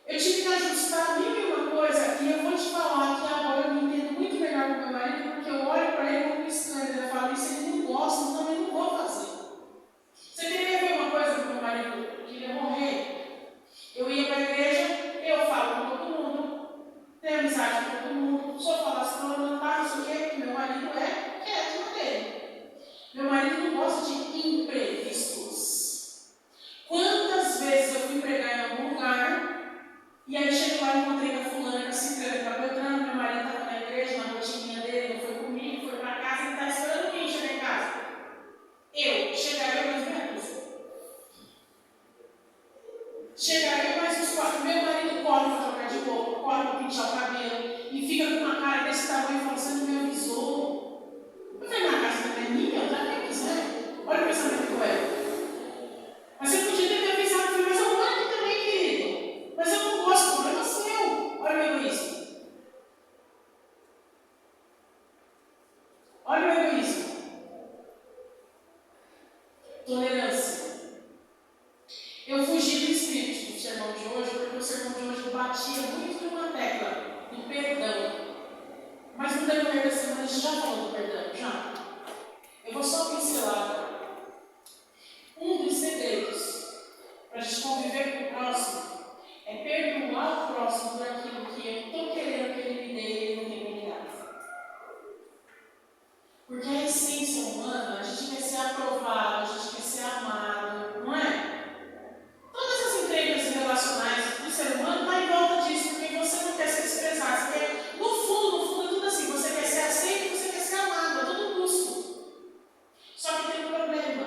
Eu tive que ajustar mil e uma coisa, e eu vou te falar que agora eu me entendo muito melhor com meu marido, porque eu olho para ele como estranho, eu falo, isso ele não gosta, então eu não vou fazer. Você queria ver uma coisa do meu marido? Que ele ia morrer. Eu ia para a igreja, eu falo com todo mundo, tenho amizade com todo mundo, só falasse para não tá, não sei o quê, porque meu marido é quieto dele. Meu marido não gosta de imprevistos. Quantas vezes eu fui pregar em algum lugar, e aí chego lá e encontrei com a fulana, com a ciclana, com a Beltrana, meu marido estava na igreja, na rotininha dele, não foi comigo, foi para casa, ele está esperando quem chegar em casa? Eu chegaria mais meia dúzia. Chegaria mais uns 4. Meu marido corre para trocar de roupa, corre para pintar o cabelo e fica com uma cara desse tamanho falando, você não me avisou. Eu falei, na casa da minha, eu também quiser. Olha o pensamento do ego. Mas você podia ter me avisado, eu falei, mas eu moro aqui também, querido. Mas eu não gosto, o problema é seu. Olha o egoísmo. Olha o egoísmo. Tolerância. Eu fugi do script do sermão de hoje, porque o sermão de hoje batia muito numa tecla do perdão. Mas no decorrer da semana a gente já falou do perdão, já. Eu vou só pincelar. Um dos segredos para a gente conviver com o próximo é perdoar o próximo por aquilo que eu estou querendo que ele me dê e ele não tem me dado. Porque a essência humana, a gente quer ser aprovado, a gente quer ser amado, não é? Todas as entregas relacionais do ser humano estão em volta disso, porque você não quer ser desprezado. Você quer, no fundo, é tudo assim. Você quer ser aceito e você quer ser amado, a todo custo. Só que tem um problema.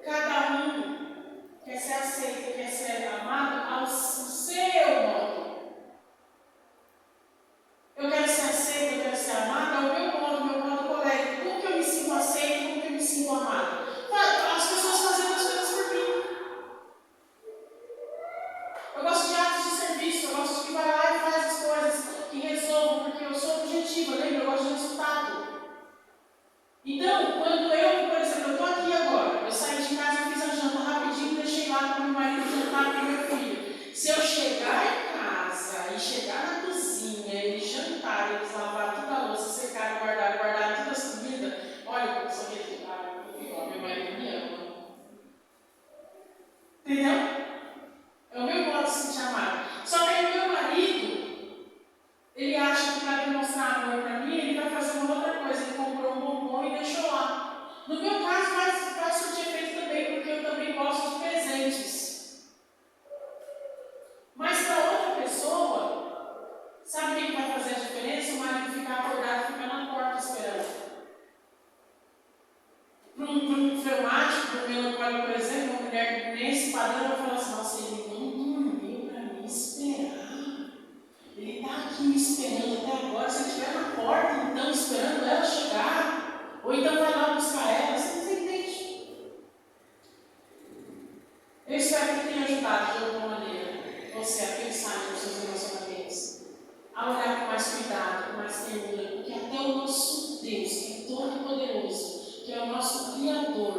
Cada um quer ser aceito, quer ser amado ao seu modo. Eu quero ser aceito, eu quero ser amado ao meu modo colérico. Como que eu me sinto aceito, como que eu me sinto amado? As pessoas fazendo as coisas por mim. Eu gosto de atos de serviço, eu gosto de que vai lá e faz as coisas que resolvam, porque eu sou objetiva, lembra? Eu gosto de resultado. Então, quando eu, por exemplo, eu estou aqui agora, eu saí de casa, eu fiz a janta rapidinho, deixei lá para o meu marido jantar para o meu filho. Se eu chegar em casa e chegar na cozinha, eles jantarem, eles lavaram toda a louça, secaram, guardaram todas as comidas, olha, eu sou igual, meu marido me ama. Entendeu? É o meu modo de se sentir amado. Só que aí o meu marido, ele acha que para demonstrar amor para mim, ele vai fazer uma outra coisa. Ele comprou um bombom e deixou lá. No meu caso, vai surtir efeito também, porque eu também gosto de presentes. Mas para outra pessoa, sabe o que vai fazer a diferença? O marido ficar acordado e ficar na porta esperando. Para um fleumático, para um melancólico, por exemplo, uma mulher nesse padrão vai falar assim, nossa, ele não dormiu para me esperar. Ele está aqui me esperando até agora. Se ele estiver na porta, então, esperando ela chegar, ou então vai lá buscar ela, você não entende. Eu espero que tenha ajudado de alguma maneira você a pensar nos seus relacionamentos, a olhar com mais cuidado, com mais ternura, porque até o nosso Deus, que é todo-poderoso, que é o nosso Criador,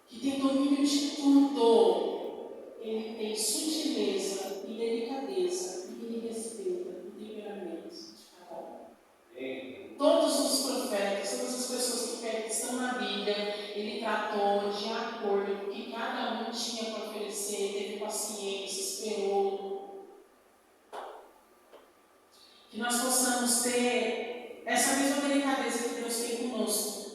que tem domínio de tudo, ele tem sutileza e delicadeza, e ele respeita o temperamento de cada um. Todos os profetas, todas as pessoas que estão na Bíblia, ele tratou de acordo com o que cada um tinha para oferecer, teve paciência, esperou. Que nós possamos ter essa mesma delicadeza que Deus tem conosco.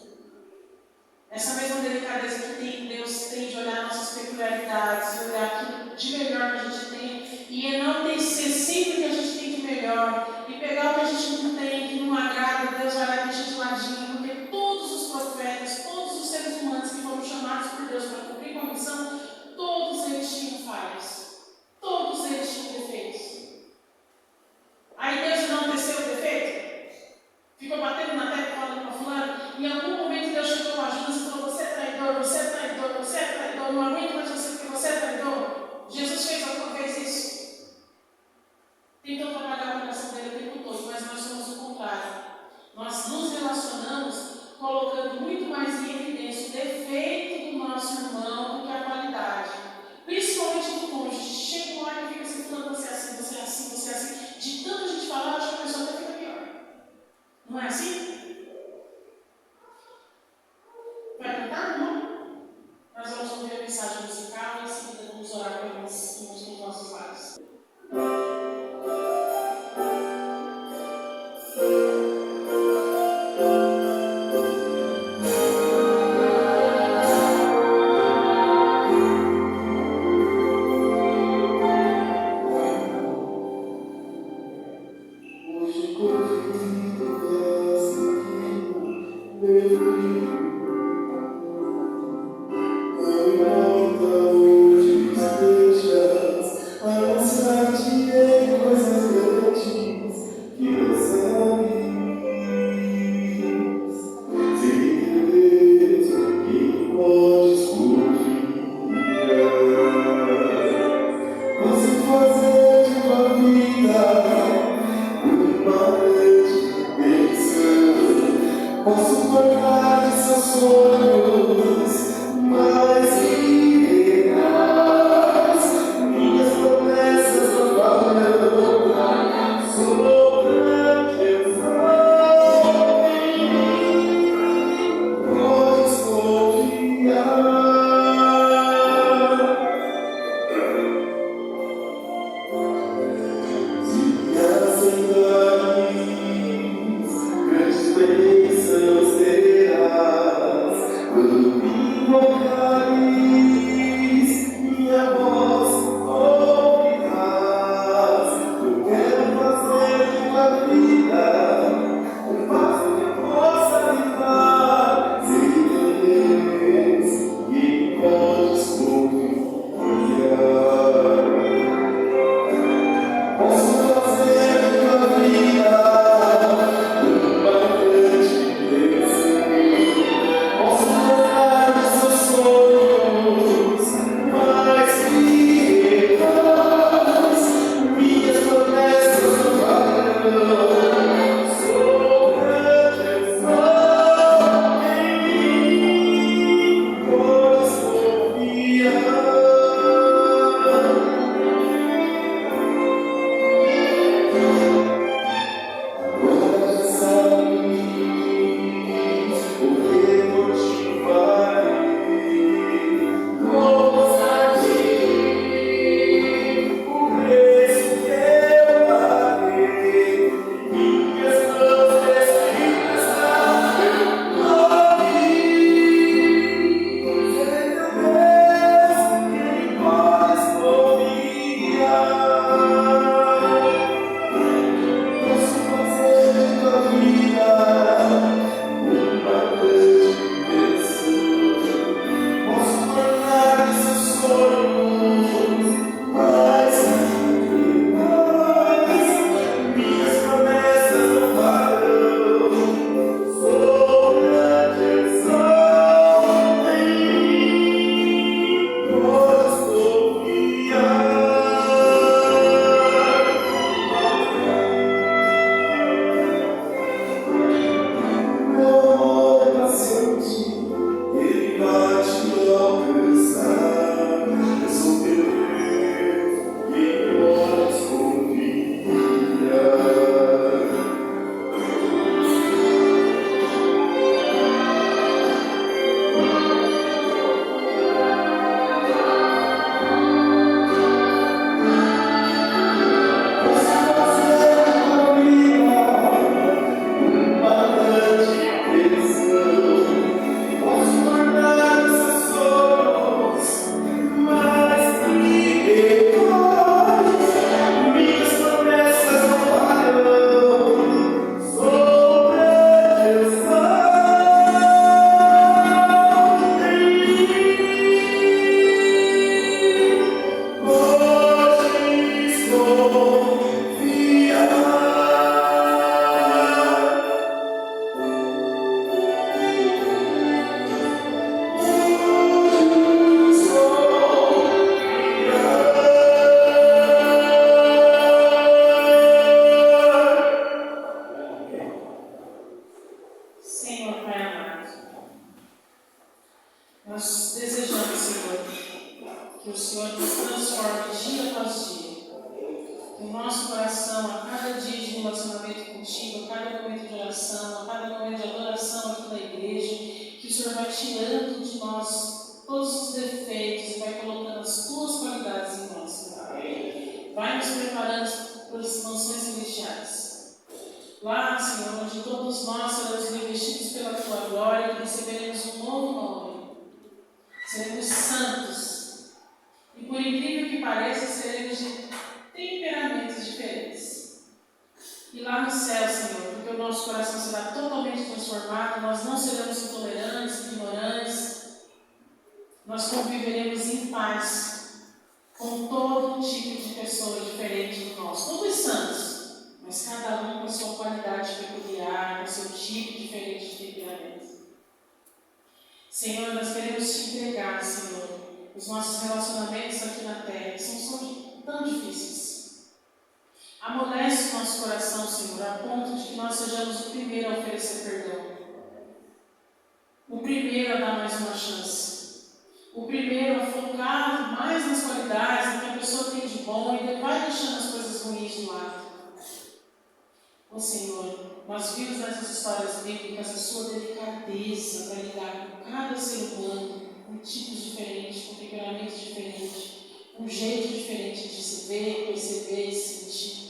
Essa mesma delicadeza que Deus tem de olhar nossas peculiaridades, de olhar aquilo de melhor que a gente tem e enaltecer sempre o que a gente tem de melhor e pegar o que a gente não tem, que não agrada, Deus vai lá e deixa de ladinho, porque todos os profetas, todos os seres humanos que foram chamados por Deus para cumprir com a missão, todos eles tinham falhas, todos eles tinham defeitos. Aí Deus enalteceu o defeito? Ficou batendo na tecla falando para fulano? Em algum momento Deus chegou com a Judas e falou, você é traidor, você é traidor, você é traidor, não aguento mais você porque você é traidor. Jesus Senhor, nós queremos te entregar, Senhor, os nossos relacionamentos aqui na terra, que são tão difíceis. Amolece o nosso coração, Senhor, a ponto de que nós sejamos o primeiro a oferecer perdão. O primeiro a dar mais uma chance. O primeiro a focar mais nas qualidades, no que a pessoa tem de bom e vai deixando as coisas ruins de lado. Ó Senhor, nós vimos nessas histórias bíblicas a sua delicadeza para lidar com cada ser humano, com tipos diferentes, com temperamentos diferentes, um jeito diferente de se ver, perceber e sentir.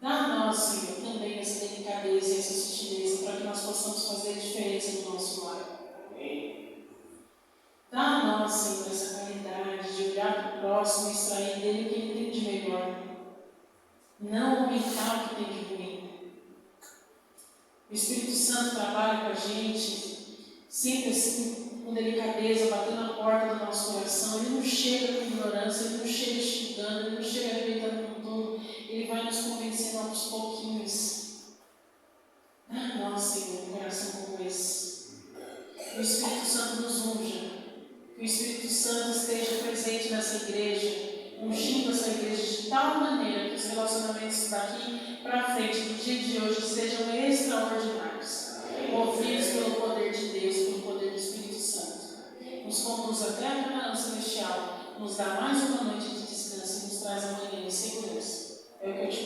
Dá a nós, Senhor, também essa delicadeza e essa sutileza para que nós possamos fazer a diferença no nosso lar. Dá a nós, Senhor, essa qualidade de olhar para o próximo e extrair dele o que ele tem de melhor. Não aumentar o que tem de ruim. O Espírito Santo trabalha com a gente, sempre assim, com delicadeza, batendo na porta do nosso coração. Ele não chega com ignorância, ele não chega xingando, ele não chega arrebentando com tudo. Ele vai nos convencendo aos pouquinhos. Dá a nós, Senhor, um coração como esse. Que o Espírito Santo nos unja. Que o Espírito Santo esteja presente nessa igreja, ungindo essa igreja de tal maneira que os relacionamentos daqui para frente, no dia de hoje, sejam extraordinários. Movidos pelo poder de Deus, pelo poder do Espírito Santo. Nos conduz até a Canaã celestial, nos dá mais uma noite de descanso e nos traz amanhã em segurança. É o que eu te